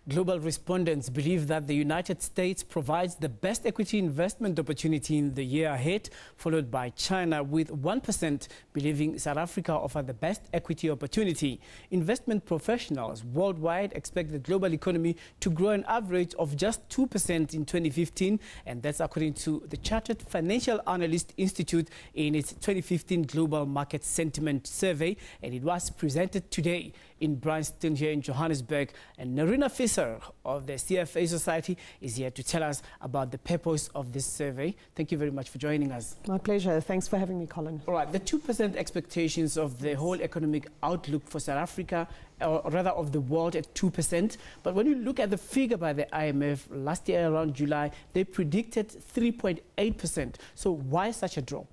Global respondents believe that the United States provides the best equity investment opportunity in the year ahead, followed by China, with 1% believing South Africa offers the best equity opportunity. Investment professionals worldwide expect the global economy to grow an average of just 2% in 2015, and that's according to the Chartered Financial Analysts Institute in its 2015 Global Market Sentiment Survey, and it was presented today in Bryanston here in Johannesburg. And Nerina Visser of the CFA Society is here to tell us about the purpose of this survey. Thank you very much for joining us. My pleasure. Thanks for having me, Colin. All right, the 2% expectations of the whole economic outlook for South Africa, or rather of the world, at 2%. But when you look at the figure by the IMF last year around July, they predicted 3.8%. So why such a drop?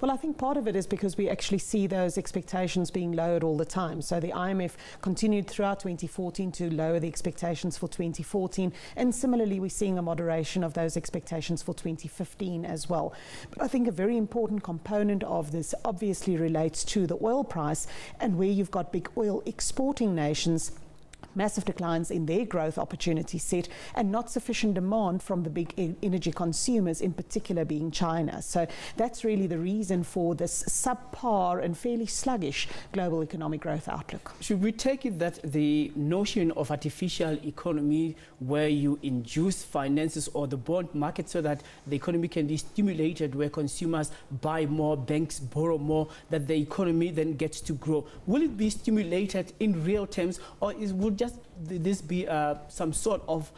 Well, I think part of it is because we actually see those expectations being lowered all the time. So the IMF continued throughout 2014 to lower the expectations for 2014. And similarly, we're seeing a moderation of those expectations for 2015 as well. But I think a very important component of this obviously relates to the oil price, and where you've got big oil exporting nations, massive declines in their growth opportunity set, and not sufficient demand from the big energy consumers, in particular being China. So that's really the reason for this subpar and fairly sluggish global economic growth outlook. Should we take it that the notion of artificial economy, where you induce finances or the bond market so that the economy can be stimulated, where consumers buy more, banks borrow more, that the economy then gets to grow, will it be stimulated in real terms, or would just this be some sort of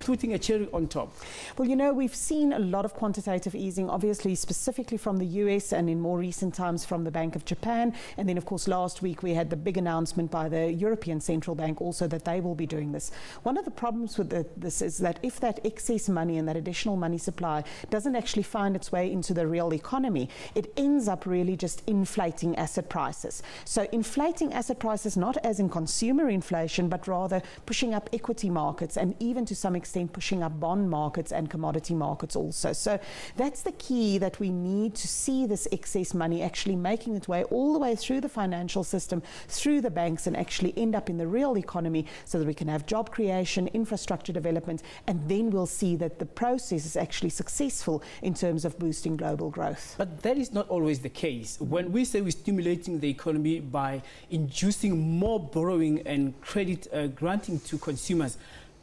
putting a cherry on top? Well, you know, we've seen a lot of quantitative easing, obviously specifically from the US, and in more recent times from the Bank of Japan. And then, of course, last week we had the big announcement by the European Central Bank also that they will be doing this. One of the problems with this is that if that excess money and that additional money supply doesn't actually find its way into the real economy, it ends up really just inflating asset prices. So inflating asset prices not as in consumer inflation, but rather pushing up equity markets, and even to some extent pushing up bond markets and commodity markets also. So that's the key, that we need to see this excess money actually making its way all the way through the financial system, through the banks, and actually end up in the real economy, so that we can have job creation, infrastructure development, and then we'll see that the process is actually successful in terms of boosting global growth. But that is not always the case. When we say we're stimulating the economy by inducing more borrowing and credit granting to consumers,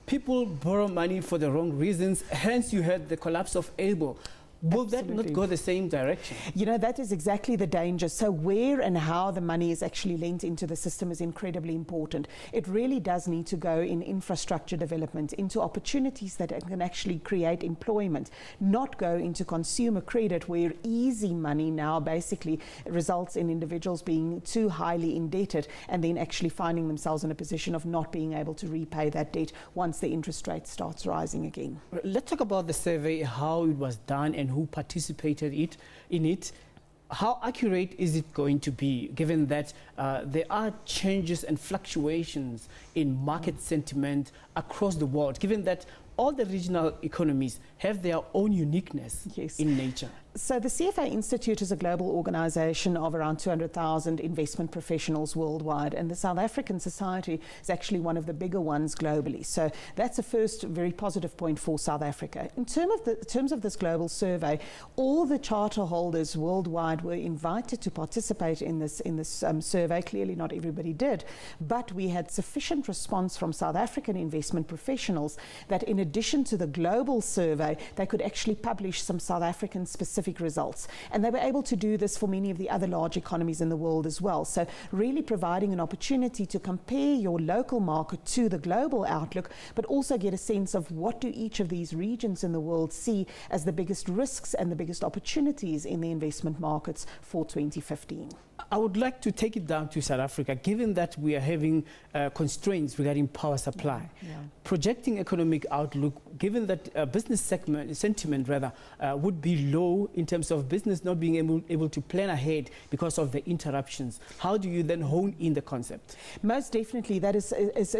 people borrow money for the wrong reasons, hence you had the collapse of able. Will Absolutely. That not go the same direction? You know, that is exactly the danger. So where and how the money is actually lent into the system is incredibly important. It really does need to go in infrastructure development, into opportunities that can actually create employment, not go into consumer credit, where easy money now basically results in individuals being too highly indebted and then actually finding themselves in a position of not being able to repay that debt once the interest rate starts rising again. Let's talk about the survey, how it was done and who participated in it. How accurate is it going to be, given that there are changes and fluctuations in market sentiment across the world, given that all the regional economies have their own uniqueness in nature? So the CFA Institute is a global organization of around 200,000 investment professionals worldwide, and the South African Society is actually one of the bigger ones globally. So that's a first very positive point for South Africa. In terms of this global survey, all the charter holders worldwide were invited to participate in this survey. Clearly not everybody did, but we had sufficient response from South African investment professionals that in addition to the global survey, they could actually publish some South African specific results. And they were able to do this for many of the other large economies in the world as well. So really providing an opportunity to compare your local market to the global outlook, but also get a sense of what do each of these regions in the world see as the biggest risks and the biggest opportunities in the investment markets for 2015. I would like to take it down to South Africa, given that we are having constraints regarding power supply. Projecting economic outlook, given that business sentiment would be low in terms of business not being able to plan ahead because of the interruptions. How do you then hone in the concept? Most definitely, that is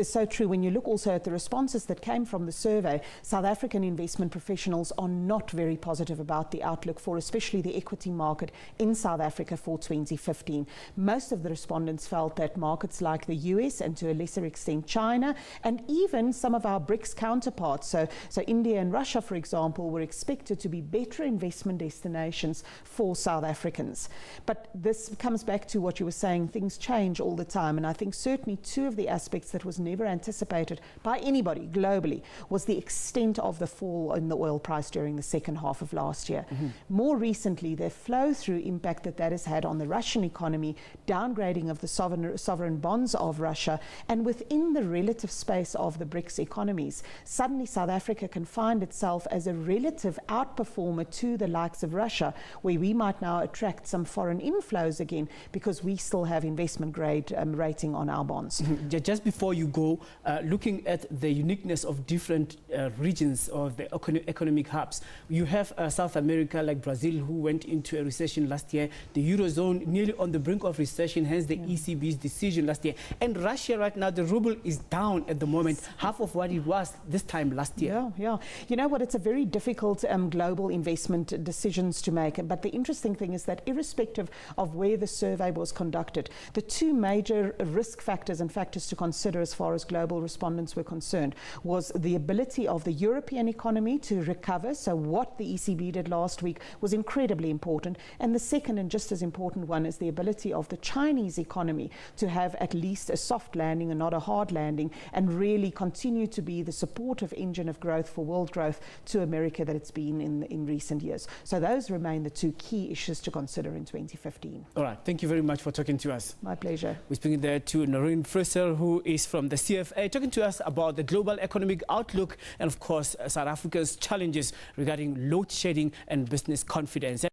so true. When you look also at the responses that came from the survey, South African investment professionals are not very positive about the outlook for especially the equity market in South Africa for 2015. 2015. Most of the respondents felt that markets like the US and to a lesser extent China, and even some of our BRICS counterparts, so India and Russia, for example, were expected to be better investment destinations for South Africans. But this comes back to what you were saying, things change all the time, and I think certainly two of the aspects that was never anticipated by anybody globally was the extent of the fall in the oil price during the second half of last year. More recently, the flow-through impact that has had on the Russian economy, downgrading of the sovereign bonds of Russia, and within the relative space of the BRICS economies, suddenly South Africa can find itself as a relative outperformer to the likes of Russia, where we might now attract some foreign inflows again because we still have investment grade rating on our bonds. Just before you go, looking at the uniqueness of different regions of the economic hubs, you have South America like Brazil, who went into a recession last year, the Eurozone nearly on the brink of recession, hence the ECB's decision last year, and Russia right now, the ruble is down at the moment, half of what it was this time last year. Yeah. You know what, it's a very difficult global investment decisions to make, but the interesting thing is that irrespective of where the survey was conducted, the two major risk factors and factors to consider as far as global respondents were concerned was the ability of the European economy to recover, so what the ECB did last week was incredibly important, and the second and just as important one is the ability of the Chinese economy to have at least a soft landing and not a hard landing, and really continue to be the supportive engine of growth for world growth to America that it's been in recent years. So those remain the two key issues to consider in 2015. All right, thank you very much for talking to us. My pleasure. We're speaking there to Nerina Visser, who is from the CFA, talking to us about the global economic outlook and, of course, South Africa's challenges regarding load shedding and business confidence.